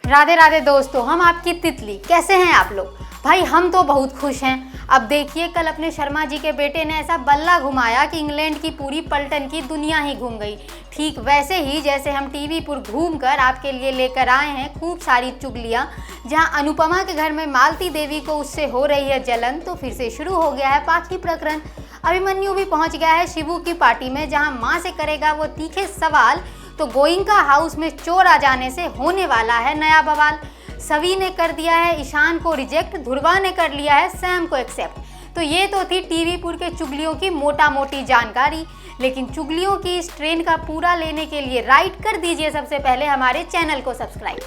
राधे राधे दोस्तों, हम आपकी तितली। कैसे हैं आप लोग? भाई हम तो बहुत खुश हैं। अब देखिए, कल अपने शर्मा जी के बेटे ने ऐसा बल्ला घुमाया कि इंग्लैंड की पूरी पलटन की दुनिया ही घूम गई। ठीक वैसे ही जैसे हम टीवी पर घूमकर आपके लिए लेकर आए हैं खूब सारी चुगलियां। जहां अनुपमा के घर में मालती देवी को उससे हो रही है जलन, तो फिर से शुरू हो गया है पाखी प्रकरण। अभिमन्यु भी पहुंच गया है शिवू की पार्टी में, जहां माँ से करेगा वो तीखे सवाल। तो गोइंका हाउस में चोर आ जाने से होने वाला है नया बवाल। सवी ने कर दिया है ईशान को रिजेक्ट, ध्रुवा ने कर लिया है सैम को एक्सेप्ट। तो ये तो थी टीवीपुर के चुगलियों की मोटा मोटी जानकारी। लेकिन चुगलियों की इस ट्रेन का पूरा लेने के लिए राइट कर दीजिए सबसे पहले हमारे चैनल को सब्सक्राइब।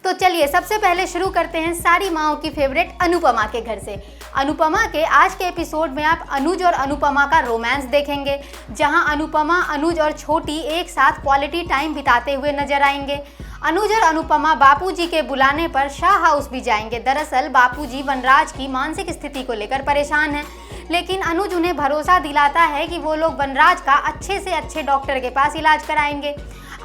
तो चलिए सबसे पहले शुरू करते हैं सारी माओं की फेवरेट अनुपमा के घर से। अनुपमा के आज के एपिसोड में आप अनुज और अनुपमा का रोमांस देखेंगे, जहां अनुपमा, अनुज और छोटी एक साथ क्वालिटी टाइम बिताते हुए नजर आएंगे। अनुज और अनुपमा बापूजी के बुलाने पर शाह हाउस भी जाएंगे। दरअसल बापूजी वनराज की मानसिक स्थिति को लेकर परेशान हैं, लेकिन अनुज उन्हें भरोसा दिलाता है कि वो लोग वनराज का अच्छे से अच्छे डॉक्टर के पास इलाज कराएंगे।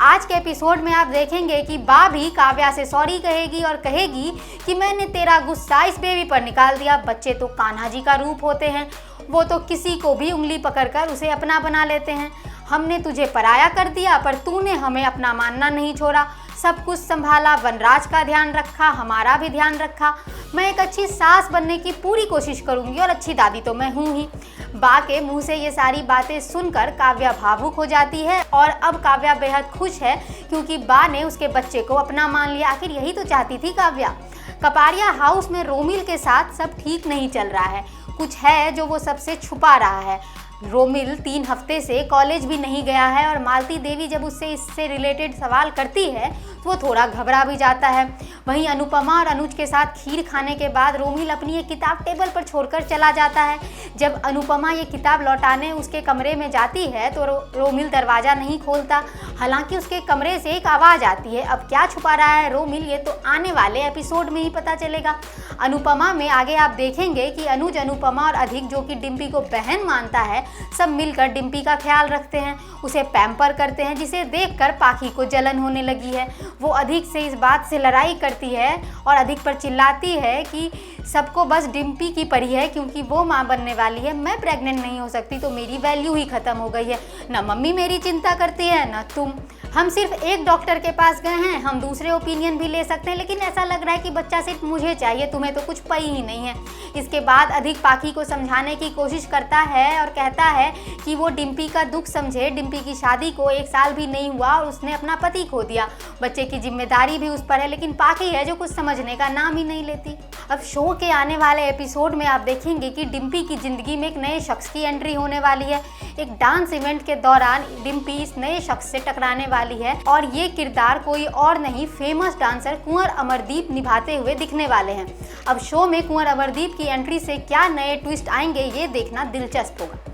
आज के एपिसोड में आप देखेंगे कि बा भी काव्या से सॉरी कहेगी और कहेगी कि मैंने तेरा गुस्सा इस बेबी पर निकाल दिया। बच्चे तो कान्हा जी का रूप होते हैं, वो तो किसी को भी उंगली पकड़कर उसे अपना बना लेते हैं। हमने तुझे पराया कर दिया पर तूने हमें अपना मानना नहीं छोड़ा। सब कुछ संभाला, वनराज का ध्यान रखा, हमारा भी ध्यान रखा। मैं एक अच्छी सास बनने की पूरी कोशिश करूंगी और अच्छी दादी तो मैं हूँ ही। बा के मुंह से ये सारी बातें सुनकर काव्या भावुक हो जाती है और अब काव्या बेहद खुश है क्योंकि बा ने उसके बच्चे को अपना मान लिया। आखिर यही तो चाहती थी काव्या। कपारिया हाउस में रोमिल के साथ सब ठीक नहीं चल रहा है, कुछ है जो वो सबसे छुपा रहा है। रोमिल 3 हफ्ते से कॉलेज भी नहीं गया है और मालती देवी जब उससे इससे रिलेटेड सवाल करती है तो वो थोड़ा घबरा भी जाता है। वहीं अनुपमा और अनुज के साथ खीर खाने के बाद रोमिल अपनी ये किताब टेबल पर छोड़कर चला जाता है। जब अनुपमा ये किताब लौटाने उसके कमरे में जाती है तो रोमिल दरवाज़ा नहीं खोलता। हालांकि उसके कमरे से एक आवाज़ आती है। अब क्या छुपा रहा है रोमिल, ये तो आने वाले एपिसोड में ही पता चलेगा। अनुपमा में आगे आप देखेंगे कि अनुज, अनुपमा और अधिक, जो कि डिम्पी को बहन मानता है, सब मिलकर डिम्पी का ख्याल रखते हैं, उसे पैम्पर करते हैं, जिसे देखकर पाखी को जलन होने लगी है। वो अधिक से इस बात से लड़ाई करती है और अधिक पर चिल्लाती है कि सबको बस डिम्पी की पड़ी है क्योंकि वो माँ बनने वाली है। मैं प्रेग्नेंट नहीं हो सकती तो मेरी वैल्यू ही ख़त्म हो गई है। ना मम्मी मेरी चिंता करती है ना तुम। हम सिर्फ एक डॉक्टर के पास गए हैं, हम दूसरे ओपिनियन भी ले सकते हैं, लेकिन ऐसा लग रहा है कि बच्चा सिर्फ मुझे चाहिए, तुम्हें तो कुछ पई ही नहीं है। इसके बाद अधिक पाखी को समझाने की कोशिश करता है और कहता है कि वो डिम्पी का दुख समझे। डिम्पी की शादी को 1 साल भी नहीं हुआ और उसने अपना पति खो दिया। बच्चे की जिम्मेदारी भी उस पर है, लेकिन पाखी है जो कुछ समझने का नाम ही नहीं लेती। अब शो के आने वाले एपिसोड में आप देखेंगे कि डिम्पी की ज़िंदगी में एक नए शख्स की एंट्री होने वाली है। एक डांस इवेंट के दौरान डिम्पी इस नए शख्स से टकराने वाली है और ये किरदार कोई और नहीं, फेमस डांसर कुंवर अमरदीप निभाते हुए दिखने वाले हैं। अब शो में कुंवर अमरदीप की एंट्री से क्या नए ट्विस्ट आएंगे, ये देखना दिलचस्प होगा।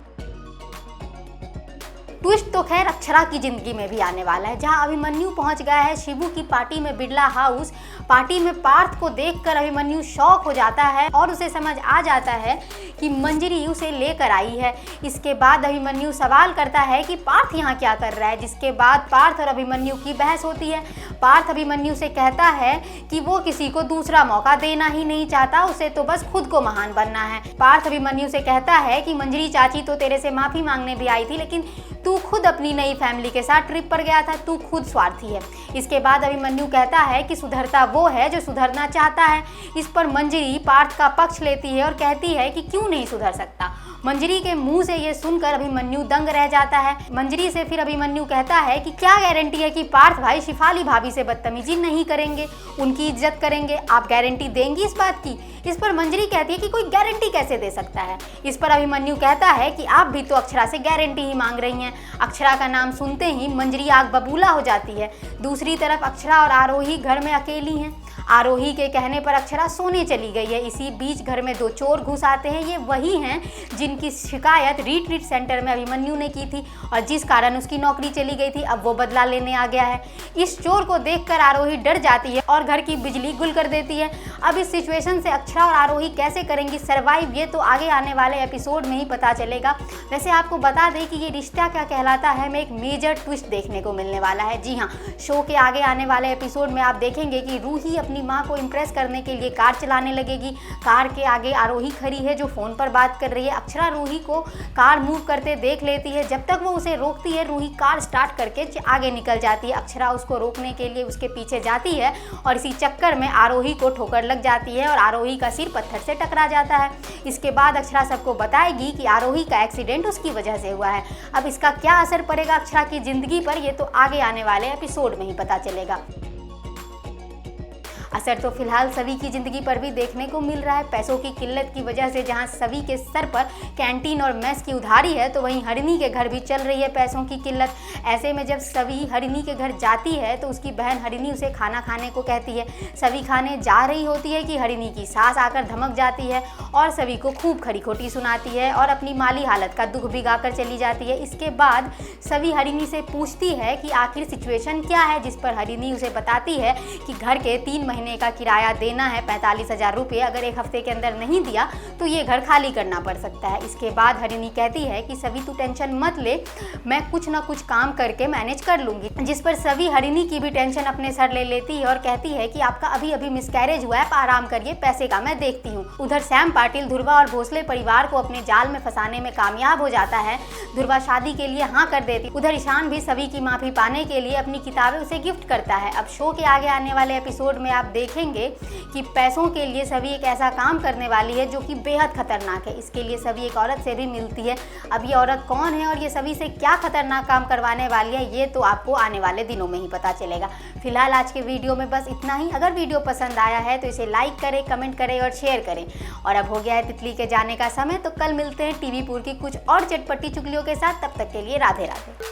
ट्विस्ट तो खैर अक्षरा की ज़िंदगी में भी आने वाला है, जहां अभिमन्यु पहुंच गया है शिवू की पार्टी में बिरला हाउस। पार्टी में पार्थ को देखकर अभिमन्यु शॉक हो जाता है और उसे समझ आ जाता है कि मंजरी उसे लेकर आई है। इसके बाद अभिमन्यु सवाल करता है कि पार्थ यहाँ क्या कर रहा है, जिसके बाद पार्थ और अभिमन्यु की बहस होती है। पार्थ अभिमन्यु से कहता है कि वो किसी को दूसरा मौका देना ही नहीं चाहता, उसे तो बस खुद को महान बनना है। पार्थ अभिमन्यु से कहता है कि मंजरी चाची तो तेरे से माफ़ी मांगने भी आई थी, लेकिन तू खुद अपनी नई फैमिली के साथ ट्रिप पर गया था, तू खुद स्वार्थी है। इसके बाद अभिमन्यु कहता है कि सुधरता वो है जो सुधरना चाहता है। इस पर मंजरी पार्थ का पक्ष लेती है और कहती है कि क्यों नहीं सुधर सकता। मंजरी के मुंह से ये सुनकर अभिमन्यु दंग रह जाता है। मंजरी से फिर अभिमन्यु कहता है कि क्या गारंटी है कि पार्थ भाई शिफाली भाभी से बदतमीजी नहीं करेंगे, उनकी इज्जत करेंगे, आप गारंटी देंगी इस बात की। इस पर मंजरी कहती है कि कोई गारंटी कैसे दे सकता है। इस पर अभिमन्यु कहता है कि आप भी तो अक्षरा से गारंटी ही मांग रही हैं। अक्षरा का नाम सुनते ही मंजरी आग बबूला हो जाती है। दूसरी तरफ अक्षरा और आरोही घर में अकेली हैं। आरोही के कहने पर अक्षरा सोने चली गई है। इसी बीच घर में 2 चोर घुस आते हैं। ये वही हैं जिनकी शिकायत रिट्रीट सेंटर में अभिमन्यु ने की थी और जिस कारण उसकी नौकरी चली गई थी। अब वो बदला लेने आ गया है। इस चोर को देखकर आरोही डर जाती है और घर की बिजली गुल कर देती है। अब इस सिचुएशन से अक्षरा और आरोही कैसे करेंगी सर्वाइव, ये तो आगे आने वाले एपिसोड में ही पता चलेगा। वैसे आपको बता दें कि ये रिश्ता क्या कहलाता है में एक मेजर ट्विस्ट देखने को मिलने वाला है। जी हाँ, शो के आगे आने वाले एपिसोड में आप देखेंगे कि रूही अपनी माँ को इम्प्रेस करने के लिए कार चलाने लगेगी। कार के आगे आरोही खड़ी है जो फ़ोन पर बात कर रही है। अक्षरा रूही को कार मूव करते देख लेती है। जब तक वो उसे रोकती है रूही कार स्टार्ट करके आगे निकल जाती है। अक्षरा उसको रोकने के लिए उसके पीछे जाती है और इसी चक्कर में आरोही को ठोकर लग जाती है और आरोही का सिर पत्थर से टकरा जाता है। इसके बाद अक्षरा सबको बताएगी कि आरोही का एक्सीडेंट उसकी वजह से हुआ है। अब इसका क्या असर पड़ेगा अक्षरा की ज़िंदगी पर, ये तो आगे आने वाले एपिसोड में ही पता चलेगा। असर तो फिलहाल सभी की ज़िंदगी पर भी देखने को मिल रहा है। पैसों की किल्लत की वजह से जहां सभी के सर पर कैंटीन और मेस की उधारी है तो वहीं हरिणी के घर भी चल रही है पैसों की किल्लत। ऐसे में जब सभी हरिणी के घर जाती है तो उसकी बहन हरिणी उसे खाना खाने को कहती है। सभी खाने जा रही होती है कि हरिणी की सास आकर धमक जाती है और सभी को खूब खरी खोटी सुनाती है और अपनी माली हालत का दुख भी गाकर चली जाती है। इसके बाद सभी हरिणी से पूछती है कि आखिर सिचुएशन क्या है, जिस पर हरिणी उसे बताती है कि घर के 3 महीने का किराया देना है 45,000 रुपये। अगर 1 हफ्ते के अंदर नहीं दिया तो ये घर खाली करना पड़ सकता है। इसके बाद हरिणी कहती है कि सभी तू टेंशन मत ले, मैं कुछ ना कुछ काम करके मैनेज कर लूंगी। जिस पर सभी हरिणी की भी टेंशन अपने सर ले लेती है और कहती है कि आपका अभी अभी मिसकैरेज हुआ है, आप आराम करिए, पैसे का मैं देखती हूँ। उधर सैम पाटिल ध्रुवा और भोसले परिवार को अपने जाल में फंसाने में कामयाब हो जाता है। ध्रुवा शादी के लिए हाँ कर देती। उधर ईशान भी सभी की माफी पाने के लिए अपनी किताबें उसे गिफ्ट करता है। अब शो के आगे आने वाले एपिसोड में आप देखेंगे कि पैसों के लिए सभी एक ऐसा काम करने वाली है जो कि बेहद खतरनाक है। इसके लिए सभी एक औरत से भी मिलती है। अब ये औरत कौन है और ये सभी से क्या खतरनाक काम करवाने वाली है, ये तो आपको आने वाले दिनों में ही पता चलेगा। फिलहाल आज के वीडियो में बस इतना ही। अगर वीडियो पसंद आया है तो इसे लाइक करें, कमेंट करें और शेयर करें। और अब हो गया है तितली के जाने का समय, तो कल मिलते हैं टीवी पुर की कुछ और चटपटी चुगलियों के साथ। तब तक के लिए राधे राधे।